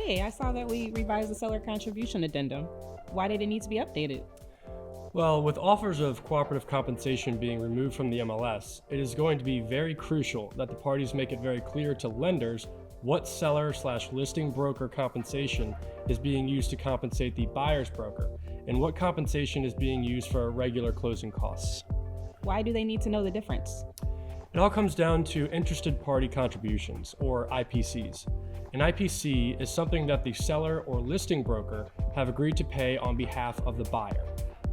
Hey, I saw that we revised the seller contribution addendum. Why did it need to be updated? Well, with offers of cooperative compensation being removed from the MLS, it is going to be very crucial that the parties make it very clear to lenders what seller/listing broker compensation is being used to compensate the buyer's broker, and what compensation is being used for regular closing costs. Why do they need to know the difference? It all comes down to interested party contributions, or IPCs. An IPC is something that the seller or listing broker have agreed to pay on behalf of the buyer.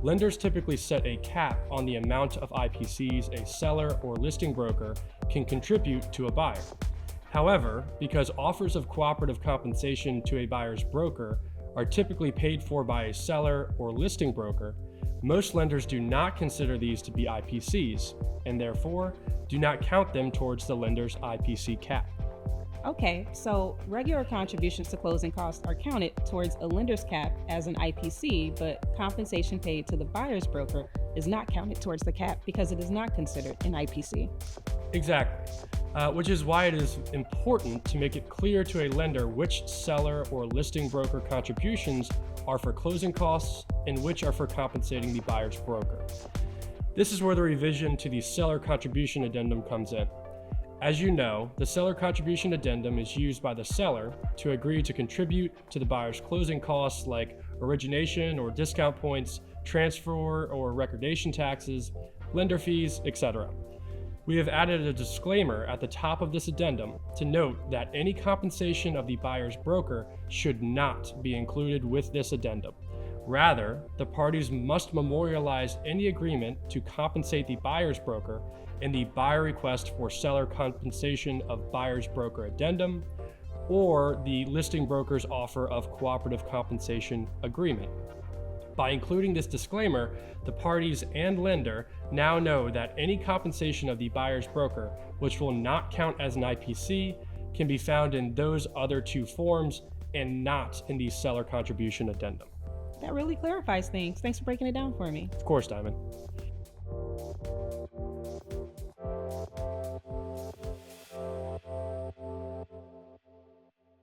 Lenders typically set a cap on the amount of IPCs a seller or listing broker can contribute to a buyer. However, because offers of cooperative compensation to a buyer's broker are typically paid for by a seller or listing broker, most lenders do not consider these to be IPCs, and therefore do not count them towards the lender's IPC cap. Okay, so regular contributions to closing costs are counted towards a lender's cap as an IPC, but compensation paid to the buyer's broker is not counted towards the cap because it is not considered an IPC. Exactly, which is why it is important to make it clear to a lender which seller or listing broker contributions are for closing costs and which are for compensating the buyer's broker. This is where the revision to the seller contribution addendum comes in. As you know, the seller contribution addendum is used by the seller to agree to contribute to the buyer's closing costs like origination or discount points, transfer or recordation taxes, lender fees, etc. We have added a disclaimer at the top of this addendum to note that any compensation of the buyer's broker should not be included with this addendum. Rather, the parties must memorialize any agreement to compensate the buyer's broker in the buyer request for seller compensation of buyer's broker addendum or the listing broker's offer of cooperative compensation agreement. By including this disclaimer, the parties and lender now know that any compensation of the buyer's broker, which will not count as an IPC, can be found in those other two forms and not in the seller contribution addendum. That really clarifies things. Thanks for breaking it down for me. Of course, Diamond.